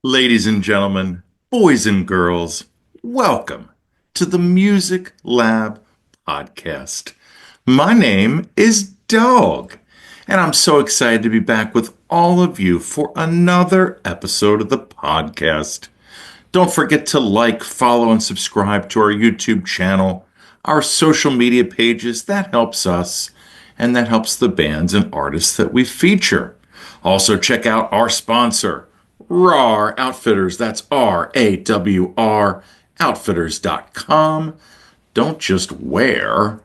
Ladies and gentlemen, boys and girls, welcome to the Music Lab podcast. My name is Dogg, and I'm so excited to be back with all of you for another episode of the podcast. Don't forget to like, follow, and subscribe to our YouTube channel, our social media pages. That helps us, and that helps the bands and artists that we feature. Also, check out our sponsor, RAR Outfitters. That's RAWR Outfitters.com. Don't just wear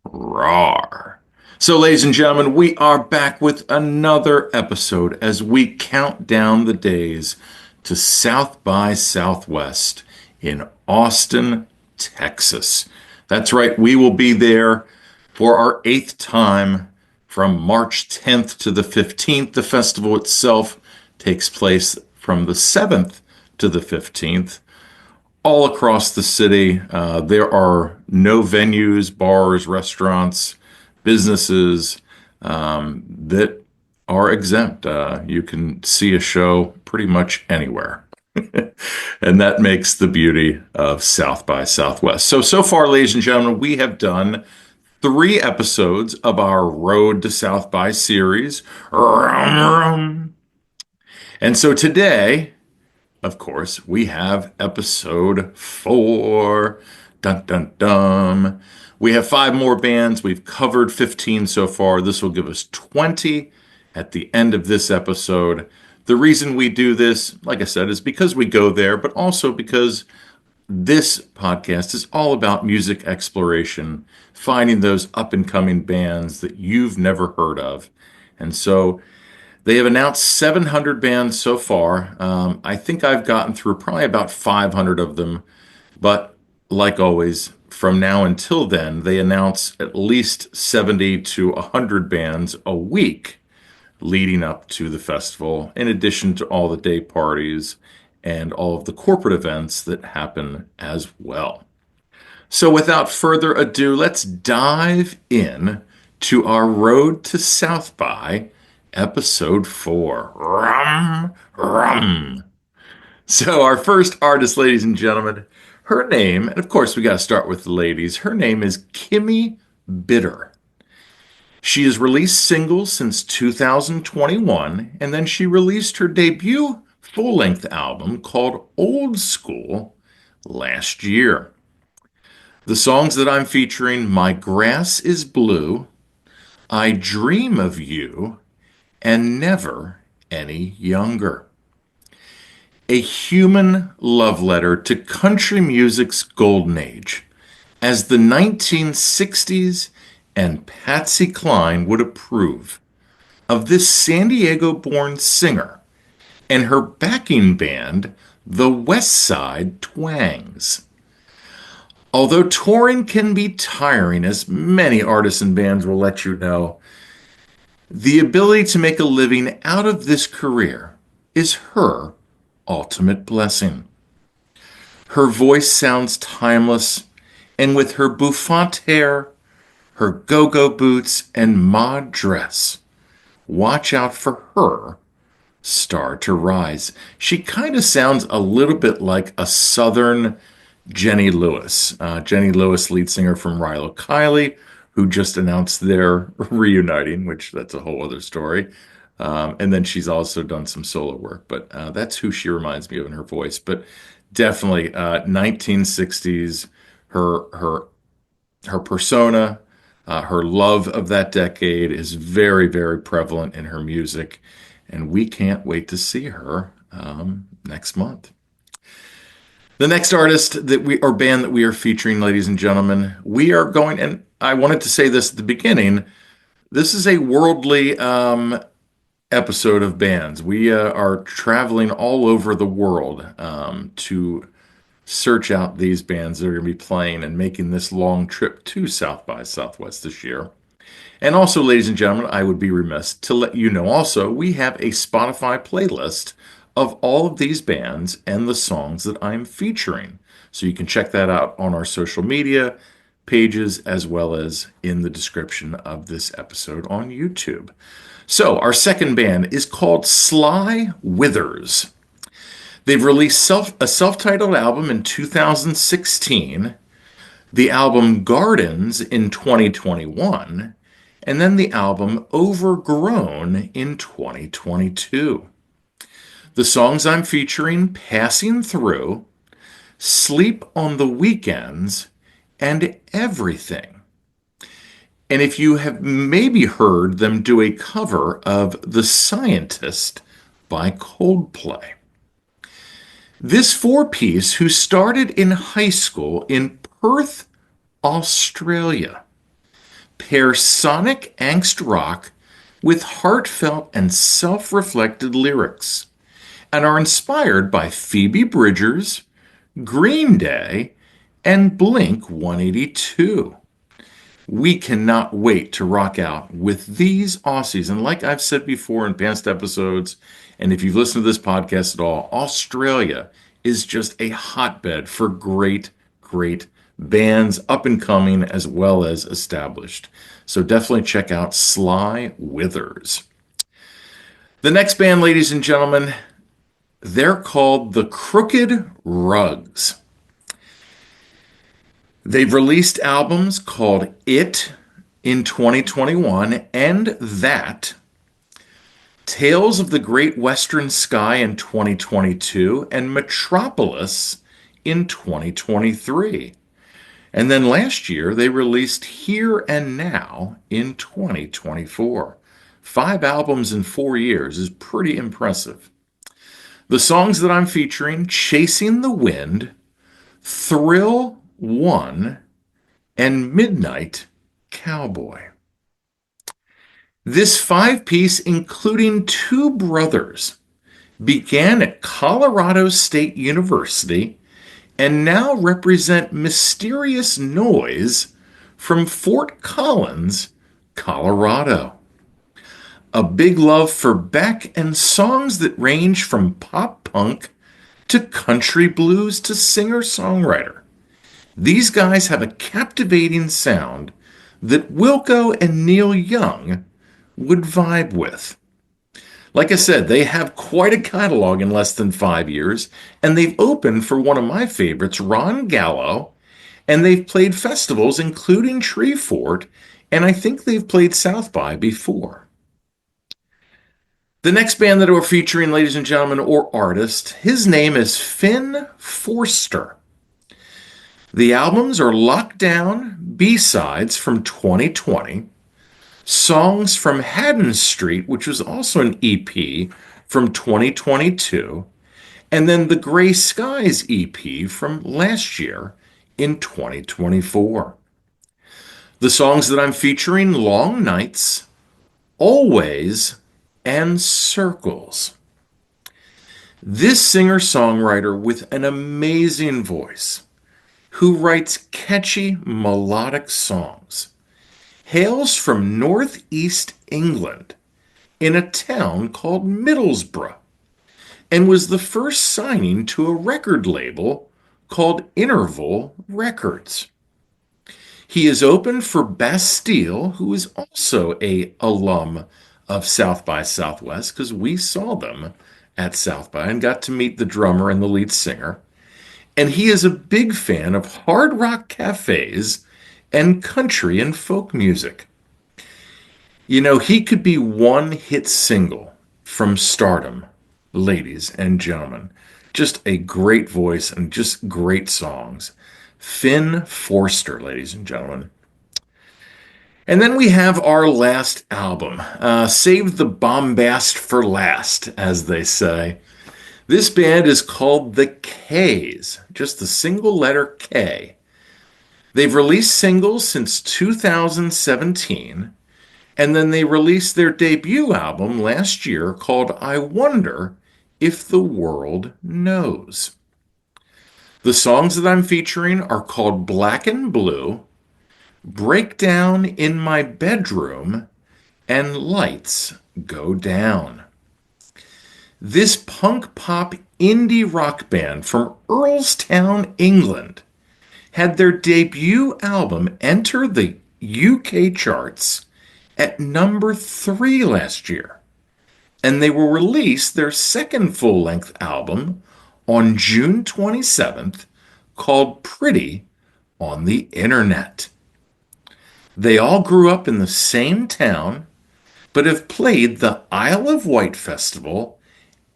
RAR. So, ladies and gentlemen, we are back with another episode as we count down the days to South by Southwest in Austin, Texas. That's right, we will be there for our 8th time from March 10th to the 15th. The festival itself takes place from the 7th to the 15th. All across the city, there are no venues, bars, restaurants, businesses that are exempt. You can see a show pretty much anywhere. And that makes the beauty of South by Southwest. So far, ladies and gentlemen, we have done 3 episodes of our Road to South by series. And so today, of course, we have episode 4. Dun, dun, dun. We have 5 more bands. We've covered 15 so far. This will give us 20 at the end of this episode. The reason we do this, like I said, is because we go there, but also because this podcast is all about music exploration, finding those up-and-coming bands that you've never heard of. And so they have announced 700 bands so far. I think I've gotten through probably about 500 of them. But like always, from now until then, they announce at least 70 to 100 bands a week leading up to the festival, in addition to all the day parties and all of the corporate events that happen as well. So without further ado, let's dive in to our Road to South by Episode 4. Rum, rum. So our first artist, ladies and gentlemen, her name, and of course we got to start with the ladies, her name is Kimmy Bitter. She has released singles since 2021, and then she released her debut full-length album called Old School last year. The songs that I'm featuring, My Grass is Blue, I Dream of You, and Never Any Younger. A human love letter to country music's golden age, as the 1960s and Patsy Cline would approve of this San Diego-born singer and her backing band, the West Side Twangs. Although touring can be tiring, as many artists and bands will let you know, the ability to make a living out of this career is her ultimate blessing. Her voice sounds timeless, and with her bouffant hair, her go-go boots, and mod dress, watch out for her star to rise. She kind of sounds a little bit like a Southern Jenny Lewis. Jenny Lewis, lead singer from Rilo Kiley, who just announced they're reuniting, which that's a whole other story. And then she's also done some solo work, but that's who she reminds me of in her voice. But definitely 1960s, her persona, her love of that decade is very, very prevalent in her music, and we can't wait to see her next month. The next artist or band that we are featuring, ladies and gentlemen, we are going, and I wanted to say this at the beginning, this is a worldly episode of bands. We are traveling all over the world to search out these bands that are going to be playing and making this long trip to South by Southwest this year. And also, ladies and gentlemen, I would be remiss to let you know also, we have a Spotify playlist of all of these bands and the songs that I'm featuring. So you can check that out on our social media pages as well as in the description of this episode on YouTube. So our second band is called Sly Withers. They've released a self-titled album in 2016, the album Gardens in 2021, and then the album Overgrown in 2022. The songs I'm featuring: Passing Through, Sleep on the Weekends, and Everything. And if you have maybe heard them do a cover of The Scientist by Coldplay. This four-piece, who started in high school in Perth, Australia, pairs sonic angst rock with heartfelt and self-reflected lyrics, and are inspired by Phoebe Bridgers, Green Day, and Blink 182. We cannot wait to rock out with these Aussies. And like I've said before in past episodes, and if you've listened to this podcast at all, Australia is just a hotbed for great, great bands, up and coming as well as established. So definitely check out Sly Withers. The next band, ladies and gentlemen, they're called the Crooked Rugs. They've released albums called It in 2021 and That, Tales of the Great Western Sky in 2022, and Metropolis in 2023. And then last year, they released Here and Now in 2024. 5 albums in 4 years is pretty impressive. The songs that I'm featuring: Chasing the Wind, Thrill 1, and Midnight Cowboy. This 5-piece, including 2 brothers, began at Colorado State University and now represent mysterious noise from Fort Collins, Colorado. A big love for Beck and songs that range from pop punk to country blues to singer-songwriter. These guys have a captivating sound that Wilco and Neil Young would vibe with. Like I said, they have quite a catalog in less than 5 years, and they've opened for one of my favorites, Ron Gallo, and they've played festivals including Treefort, and I think they've played South by before. The next band that we're featuring, ladies and gentlemen, or artist, his name is Finn Forster. The albums are Lockdown, B-Sides from 2020, Songs from Haddon Street, which was also an EP from 2022, and then the Gray Skies EP from last year in 2024. The songs that I'm featuring: Long Nights, Always, and Circles. This singer-songwriter with an amazing voice, who writes catchy melodic songs, hails from northeast England in a town called Middlesbrough, and was the first signing to a record label called Interval Records. He is open for Bastille, who is also an alum of South by Southwest, because we saw them at South by and got to meet the drummer and the lead singer. And he is a big fan of hard rock cafes and country and folk music. You know, he could be one hit single from stardom, ladies and gentlemen. Just a great voice and just great songs. Finn Forster, ladies and gentlemen. And then we have our last album. Save the bombast for last, as they say. This band is called the K's, just the single letter K. They've released singles since 2017, and then they released their debut album last year called I Wonder If the World Knows. The songs that I'm featuring are called Black and Blue, Breakdown in My Bedroom, and Lights Go Down. This punk pop indie rock band from Earlstown, England, had their debut album enter the UK charts at number 3 last year, and they will release their second full-length album, on June 27th called Pretty on the Internet. They all grew up in the same town, but have played the Isle of Wight Festival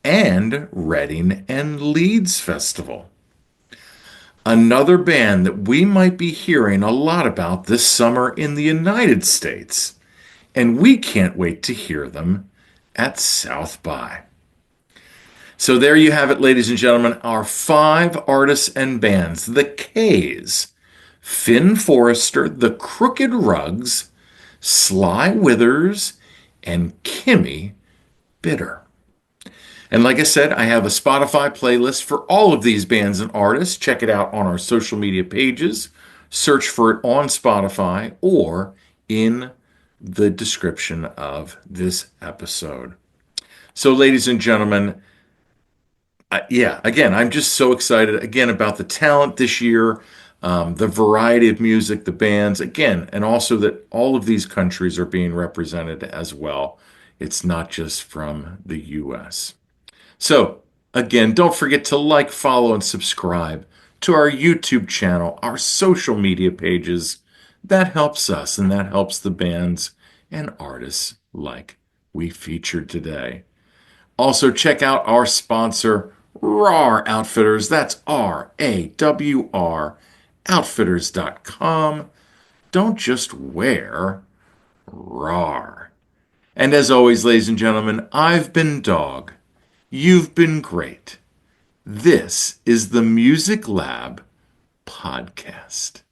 and Reading and Leeds Festival. Another band that we might be hearing a lot about this summer in the United States, and we can't wait to hear them at South by. So there you have it, ladies and gentlemen, our 5 artists and bands, the K's, Finn Forrester, the Crooked Rugs, Sly Withers, and Kimmy Bitter. And like I said, I have a Spotify playlist for all of these bands and artists. Check it out on our social media pages. Search for it on Spotify or in the description of this episode. So, ladies and gentlemen, yeah, again, I'm just so excited again about the talent this year, the variety of music, the bands, again, and also that all of these countries are being represented as well. It's not just from the US. So, again, don't forget to like, follow, and subscribe to our YouTube channel, our social media pages. That helps us and that helps the bands and artists like we featured today. Also, check out our sponsor, RAR Outfitters. That's RAWR, outfitters.com. Don't just wear RAR. And as always, ladies and gentlemen, I've been Dogg. You've been great. This is the Music Lab Podcast.